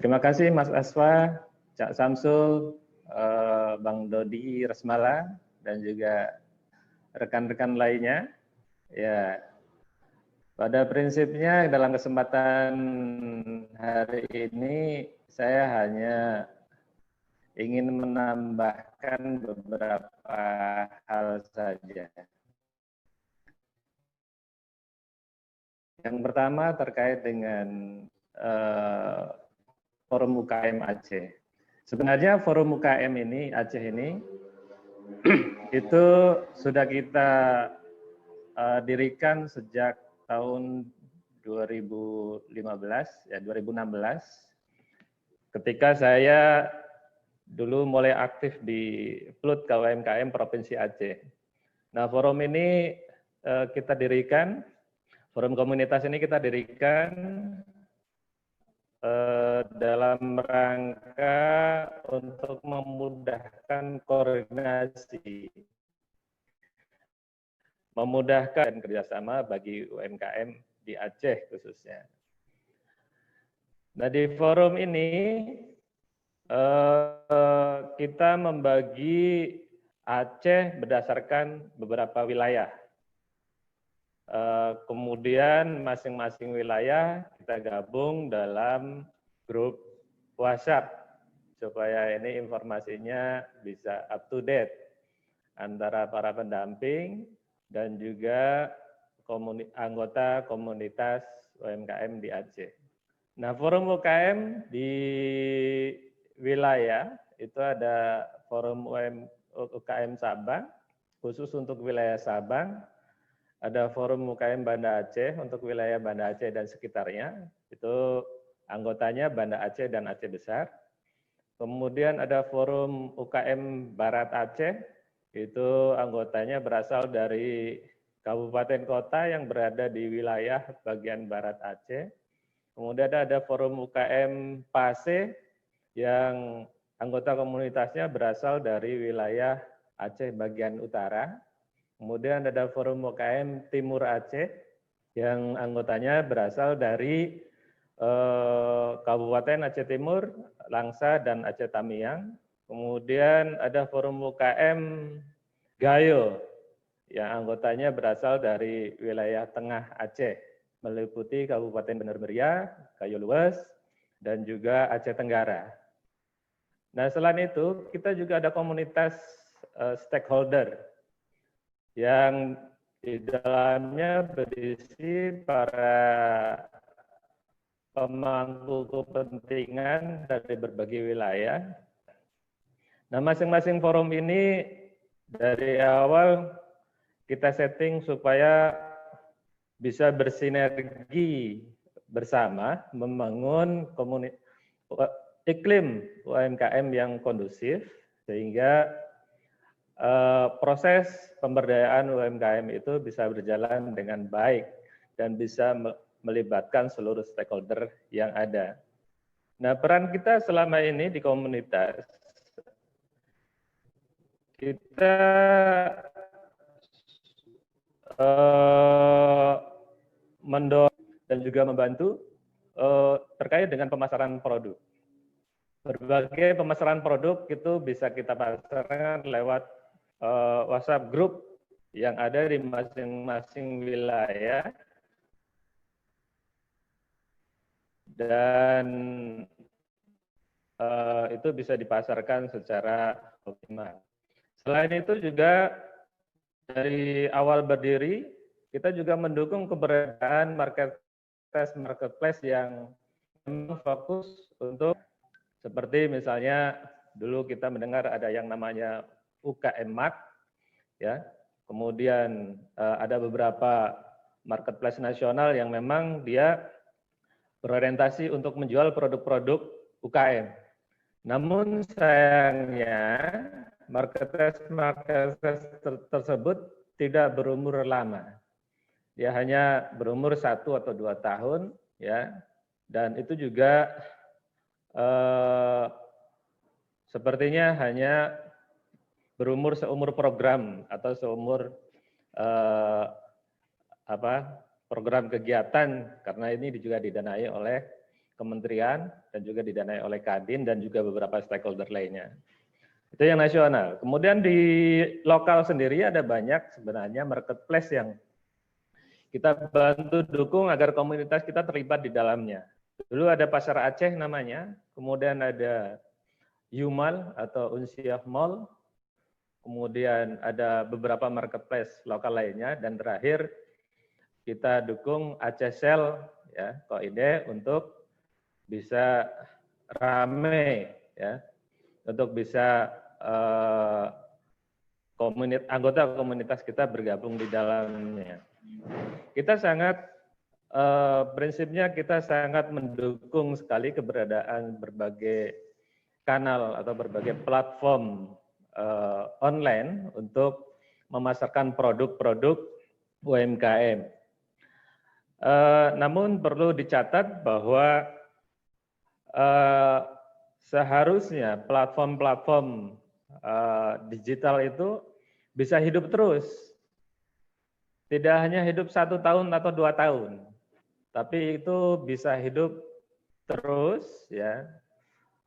Terima kasih Mas Asfa, Cak Samsul, Bang Dodi Resmala, dan juga rekan-rekan lainnya. Ya, pada prinsipnya dalam kesempatan hari ini saya hanya ingin menambahkan beberapa hal saja. Yang pertama terkait dengan Forum UKM Aceh. Sebenarnya Forum UKM ini Aceh ini itu sudah kita dirikan sejak tahun 2015 ya 2016 ketika saya dulu mulai aktif di PLUT KUMKM Provinsi Aceh. Nah, forum ini kita dirikan, forum komunitas ini kita dirikan dalam rangka untuk memudahkan koordinasi, memudahkan kerjasama bagi UMKM di Aceh khususnya. Nah, di forum ini kita membagi Aceh berdasarkan beberapa wilayah. Kemudian masing-masing wilayah kita gabung dalam grup WhatsApp supaya ini informasinya bisa up to date antara para pendamping dan juga anggota komunitas UMKM di Aceh. Nah, forum UKM di wilayah itu ada forum UKM Sabang khusus untuk wilayah Sabang. Ada forum UKM Banda Aceh untuk wilayah Banda Aceh dan sekitarnya, itu anggotanya Banda Aceh dan Aceh Besar. Kemudian ada forum UKM Barat Aceh, itu anggotanya berasal dari kabupaten kota yang berada di wilayah bagian Barat Aceh. Kemudian ada forum UKM Pase, yang anggota komunitasnya berasal dari wilayah Aceh bagian utara. Kemudian ada forum UKM Timur Aceh yang anggotanya berasal dari Kabupaten Aceh Timur, Langsa, dan Aceh Tamiang. Kemudian ada forum UKM Gayo yang anggotanya berasal dari wilayah Tengah Aceh, meliputi Kabupaten Bener Meriah, Gayo Luas, dan juga Aceh Tenggara. Nah, selain itu kita juga ada komunitas stakeholder yang di dalamnya berisi para pemangku kepentingan dari berbagai wilayah. Nah, masing-masing forum ini dari awal kita setting supaya bisa bersinergi bersama membangun iklim UMKM yang kondusif sehingga proses pemberdayaan UMKM itu bisa berjalan dengan baik dan bisa melibatkan seluruh stakeholder yang ada. Nah, peran kita selama ini di komunitas, kita mendorong dan juga membantu terkait dengan pemasaran produk. Berbagai pemasaran produk itu bisa kita pasarkan lewat WhatsApp group yang ada di masing-masing wilayah dan itu bisa dipasarkan secara optimal. Selain itu juga dari awal berdiri kita juga mendukung keberadaan marketplace yang memang fokus untuk seperti misalnya dulu kita mendengar ada yang namanya UKM Mart, ya. Kemudian ada beberapa marketplace nasional yang memang dia berorientasi untuk menjual produk-produk UKM. Namun sayangnya marketplace tersebut tidak berumur lama. Dia hanya berumur 1 atau 2 tahun, ya. Dan itu juga sepertinya hanya berumur seumur program atau seumur program kegiatan karena ini juga didanai oleh kementerian dan juga didanai oleh Kadin dan juga beberapa stakeholder lainnya. Itu yang nasional. Kemudian di lokal sendiri ada banyak sebenarnya marketplace yang kita bantu dukung agar komunitas kita terlibat di dalamnya. Dulu ada Pasar Aceh namanya, kemudian ada Yumal atau Unsiah Mall, kemudian ada beberapa marketplace lokal lainnya, dan terakhir kita dukung Aceh Sel, ya, Koide untuk bisa rame, ya, untuk bisa anggota komunitas kita bergabung di dalamnya. Kita sangat prinsipnya kita sangat mendukung sekali keberadaan berbagai kanal atau berbagai platform online untuk memasarkan produk-produk UMKM. Namun perlu dicatat bahwa seharusnya platform-platform digital itu bisa hidup terus. Tidak hanya hidup 1 tahun atau 2 tahun, tapi itu bisa hidup terus, ya.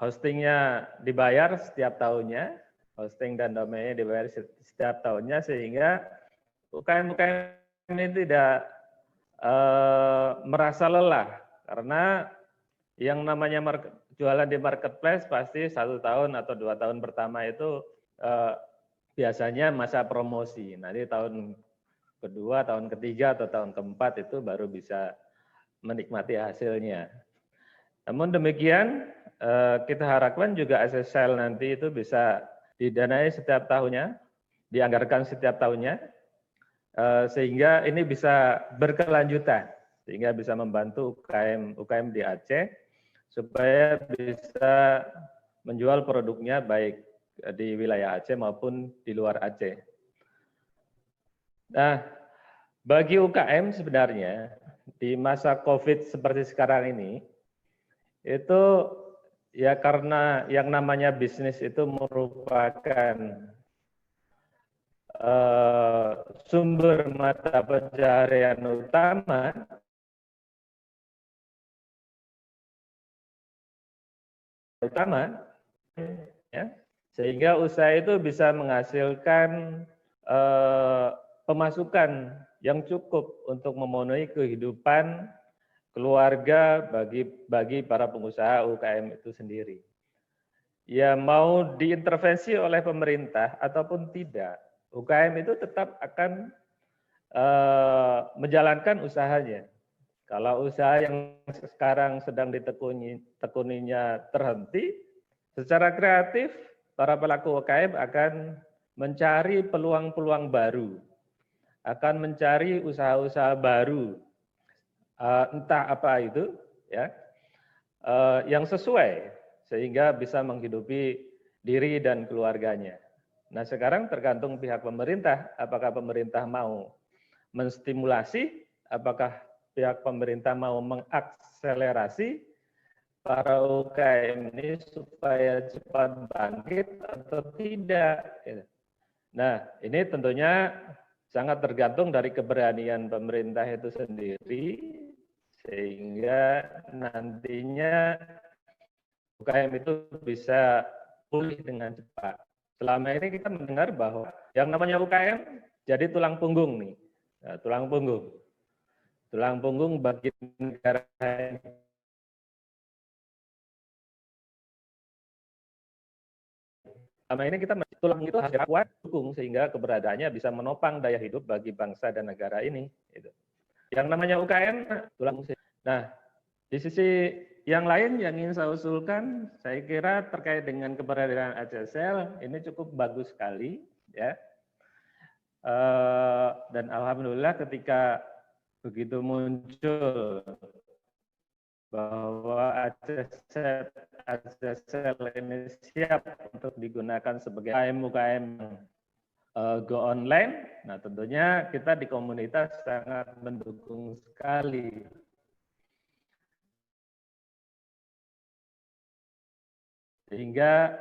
Hostingnya dibayar setiap tahunnya, hosting dan domainnya dibayar setiap tahunnya, sehingga UKM-UKM ini tidak merasa lelah, karena yang namanya jualan di marketplace pasti 1 tahun atau 2 tahun pertama itu biasanya masa promosi. Nanti tahun kedua, tahun ketiga, atau tahun keempat itu baru bisa menikmati hasilnya. Namun demikian, kita harapkan juga Aceh Sel nanti itu bisa didanai setiap tahunnya, dianggarkan setiap tahunnya, sehingga ini bisa berkelanjutan, sehingga bisa membantu UKM di Aceh, supaya bisa menjual produknya baik di wilayah Aceh maupun di luar Aceh. Nah, bagi UKM sebenarnya di masa COVID seperti sekarang ini, itu ya karena yang namanya bisnis itu merupakan sumber mata pencaharian utama, ya, sehingga usaha itu bisa menghasilkan pemasukan yang cukup untuk memenuhi kehidupan keluarga bagi para pengusaha UKM itu sendiri. Ya, mau diintervensi oleh pemerintah ataupun tidak, UKM itu tetap akan menjalankan usahanya. Kalau usaha yang sekarang sedang ditekuninya terhenti, secara kreatif para pelaku UKM akan mencari peluang-peluang baru, akan mencari usaha-usaha baru, entah apa itu, ya, yang sesuai sehingga bisa menghidupi diri dan keluarganya. Nah, sekarang tergantung pihak pemerintah, apakah pemerintah mau menstimulasi, apakah pihak pemerintah mau mengakselerasi para UKM ini supaya cepat bangkit atau tidak. Nah, ini tentunya sangat tergantung dari keberanian pemerintah itu sendiri, sehingga nantinya UKM itu bisa pulih dengan cepat. Selama ini kita mendengar bahwa yang namanya UKM jadi tulang punggung nih, nah, tulang punggung bagi negara ini. Selama ini kita tulang itu harus kuat, dukung sehingga keberadaannya bisa menopang daya hidup bagi bangsa dan negara ini. Gitu. Yang namanya UKM, tulang. Nah, di sisi yang lain yang ingin saya usulkan, saya kira terkait dengan keberadaan Aceh Sel ini cukup bagus sekali, ya. Dan alhamdulillah ketika begitu muncul bahwa Aceh Sel ini siap untuk digunakan sebagai UKM go online, nah tentunya kita di komunitas sangat mendukung sekali. Sehingga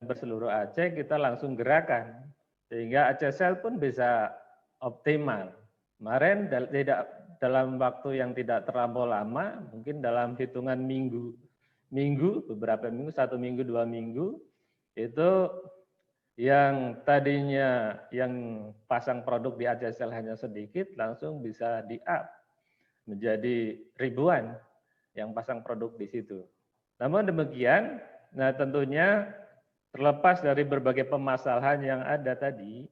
berseluruh Aceh kita langsung gerakan, sehingga Aceh Sel pun bisa optimal. Kemarin dalam waktu yang tidak terlampau lama, mungkin dalam hitungan minggu, beberapa minggu, 1 minggu, 2 minggu, itu yang tadinya yang pasang produk di ACSL hanya sedikit, langsung bisa di-up menjadi ribuan yang pasang produk di situ. Namun demikian, nah tentunya terlepas dari berbagai permasalahan yang ada tadi,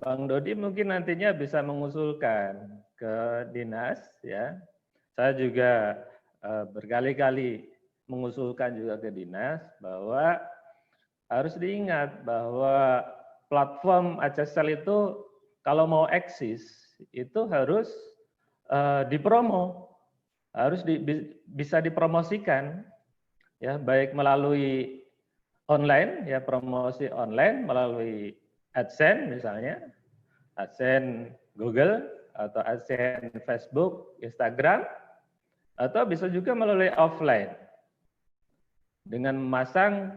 Bang Dodi mungkin nantinya bisa mengusulkan ke dinas, ya. Saya juga berkali-kali mengusulkan juga ke dinas bahwa harus diingat bahwa platform ACSL itu kalau mau eksis itu harus dipromo, harus bisa dipromosikan, ya, baik melalui online, ya, promosi online melalui AdSense misalnya, AdSense Google atau AdSense Facebook, Instagram, atau bisa juga melalui offline dengan memasang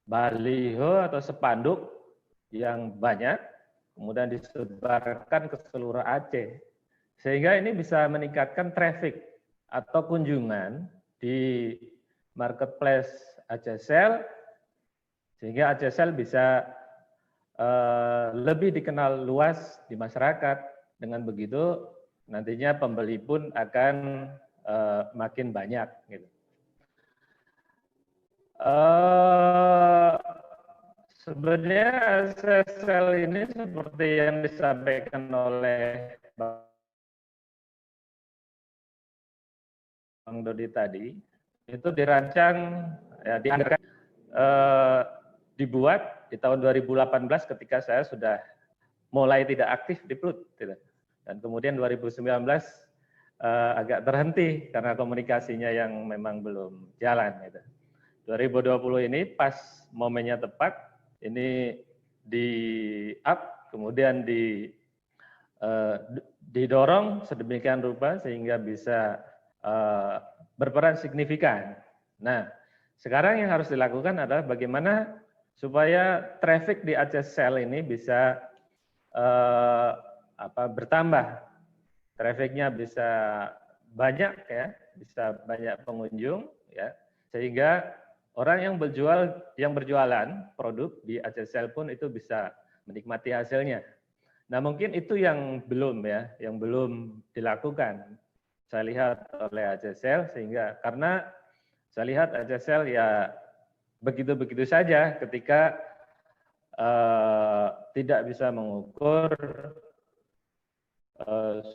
baliho atau spanduk yang banyak, kemudian disebarkan ke seluruh Aceh, sehingga ini bisa meningkatkan traffic atau kunjungan di marketplace ACSL, sehingga ACSL bisa lebih dikenal luas di masyarakat. Dengan begitu nantinya pembeli pun akan makin banyak. Gitu. Sebenarnya ACSL ini seperti yang disampaikan oleh Bang Dodi tadi, itu dirancang, ya, dianggarkan, dibuat di tahun 2018 ketika saya sudah mulai tidak aktif di PLUT. Gitu. Dan kemudian 2019 agak terhenti karena komunikasinya yang memang belum jalan. Gitu. 2020 ini pas momennya tepat, ini di-up, kemudian didorong sedemikian rupa sehingga bisa berperan signifikan. Nah, sekarang yang harus dilakukan adalah bagaimana supaya traffic di ACSL ini bisa bertambah, trafficnya bisa banyak, ya, bisa banyak pengunjung, ya, sehingga orang yang berjualan produk di ACSL pun itu bisa menikmati hasilnya. Nah, mungkin itu yang belum, ya, yang belum dilakukan. Saya lihat oleh ACSL, sehingga karena saya lihat ACSL ya begitu-begitu saja ketika tidak bisa mengukur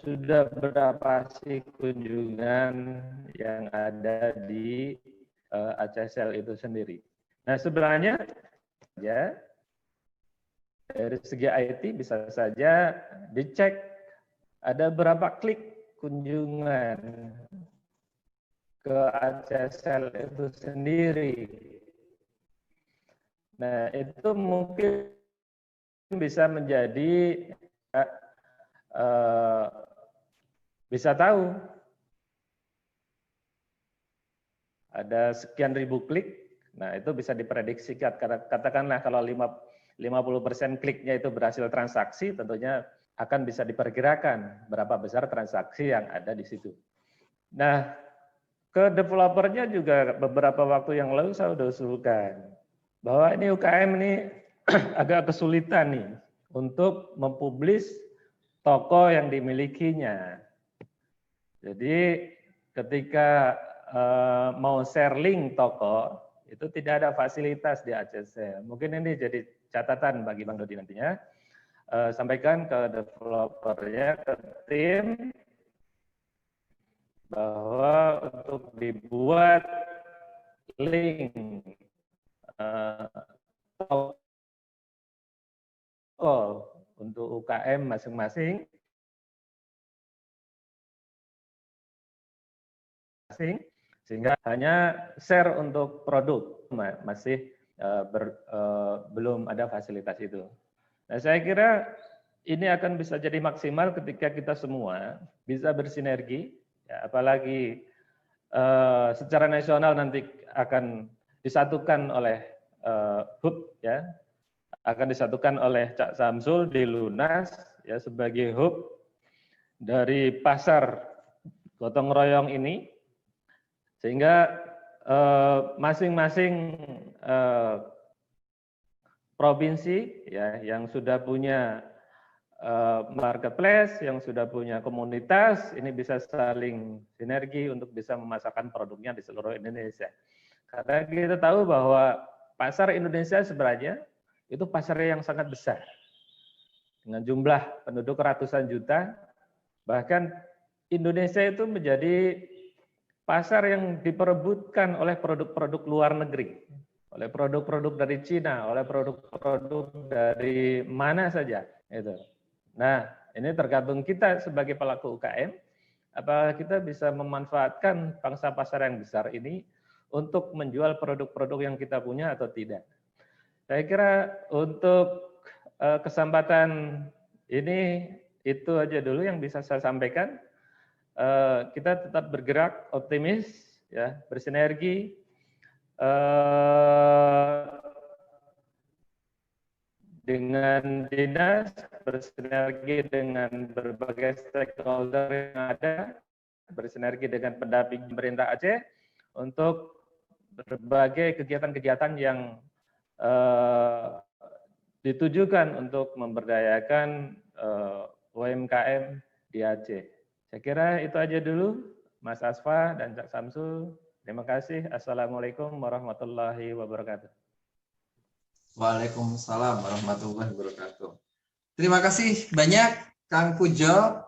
sudah berapa sih kunjungan yang ada di ACSL itu sendiri. Nah, sebenarnya ya dari segi IT bisa saja dicek ada berapa klik kunjungan ke ACSL itu sendiri. Nah, itu mungkin bisa menjadi bisa tahu ada sekian ribu klik. Nah, itu bisa diprediksikan. Katakanlah kalau 50% kliknya itu berhasil transaksi, tentunya akan bisa diperkirakan berapa besar transaksi yang ada di situ. Nah, ke developernya juga beberapa waktu yang lalu saya sudah usulkan bahwa ini UKM ini agak kesulitan nih untuk mempublish toko yang dimilikinya. Jadi ketika mau share link toko, itu tidak ada fasilitas di ACSL. Mungkin ini jadi catatan bagi Bang Dodi nantinya. Sampaikan ke developernya, ke tim, bahwa untuk dibuat link toko untuk UKM masing-masing, sehingga hanya share untuk produk, masih belum ada fasilitas itu. Nah, saya kira ini akan bisa jadi maksimal ketika kita semua bisa bersinergi, ya, apalagi secara nasional nanti akan disatukan oleh hub, ya, akan disatukan oleh Cak Samsul di Lunas, ya, sebagai hub. dari pasar gotong royong ini, sehingga masing-masing provinsi ya yang sudah punya marketplace, yang sudah punya komunitas, ini bisa saling sinergi untuk bisa memasarkan produknya di seluruh Indonesia. Karena kita tahu bahwa pasar Indonesia sebenarnya itu pasar yang sangat besar. Dengan jumlah penduduk ratusan juta, bahkan Indonesia itu menjadi pasar yang diperebutkan oleh produk-produk luar negeri, oleh produk-produk dari Cina, oleh produk-produk dari mana saja. Itu. Nah, ini tergantung kita sebagai pelaku UKM, apakah kita bisa memanfaatkan pangsa pasar yang besar ini untuk menjual produk-produk yang kita punya atau tidak. Saya kira untuk kesempatan ini itu aja dulu yang bisa saya sampaikan. Kita tetap bergerak optimis, ya, bersinergi. Dengan dinas, bersinergi dengan berbagai stakeholder yang ada, bersinergi dengan pendamping pemerintah Aceh untuk berbagai kegiatan-kegiatan yang ditujukan untuk memberdayakan UMKM di Aceh. Saya kira itu aja dulu, Mas Asfa dan Cak Samsul. Terima kasih. Assalamualaikum warahmatullahi wabarakatuh. Waalaikumsalam warahmatullahi wabarakatuh. Terima kasih banyak Kang Pujo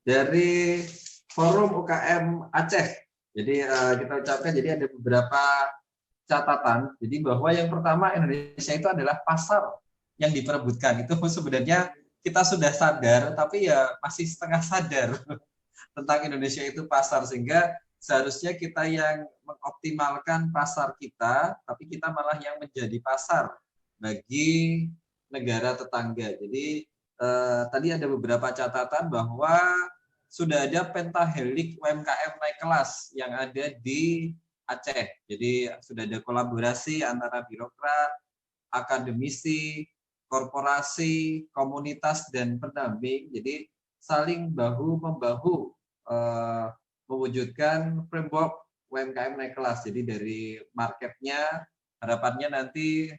dari Forum UKM Aceh. Jadi kita ucapkan, jadi ada beberapa catatan. Jadi bahwa yang pertama, Indonesia itu adalah pasar yang diperebutkan. Itu sebenarnya kita sudah sadar, tapi ya masih setengah sadar tentang Indonesia itu pasar, sehingga seharusnya kita yang mengoptimalkan pasar kita, tapi kita malah yang menjadi pasar bagi negara tetangga. Jadi tadi ada beberapa catatan bahwa sudah ada pentahelik UMKM naik kelas yang ada di Aceh. Jadi sudah ada kolaborasi antara birokrat, akademisi, korporasi, komunitas, dan pendamping. Jadi saling bahu-membahu mewujudkan framework UMKM naik kelas. Jadi dari marketnya, harapannya nanti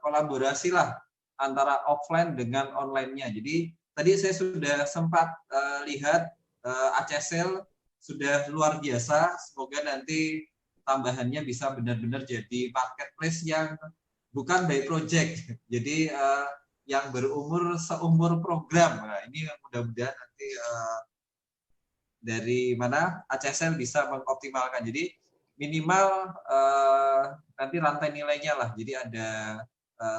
kolaborasi lah antara offline dengan online-nya. Jadi tadi saya sudah sempat lihat Aceh Sale sudah luar biasa. Semoga nanti tambahannya bisa benar-benar jadi marketplace yang bukan by project. Jadi yang berumur seumur program. Nah, ini mudah-mudahan nanti dari mana Aceh Sale bisa mengoptimalkan. Jadi minimal nanti rantai nilainya lah. Jadi ada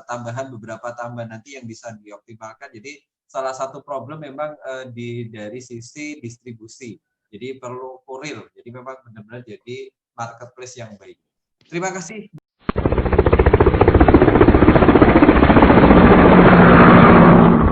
tambahan beberapa tambahan nanti yang bisa dioptimalkan. Jadi salah satu problem memang dari sisi distribusi. Jadi perlu kurir. Jadi memang benar-benar jadi marketplace yang baik. Terima kasih.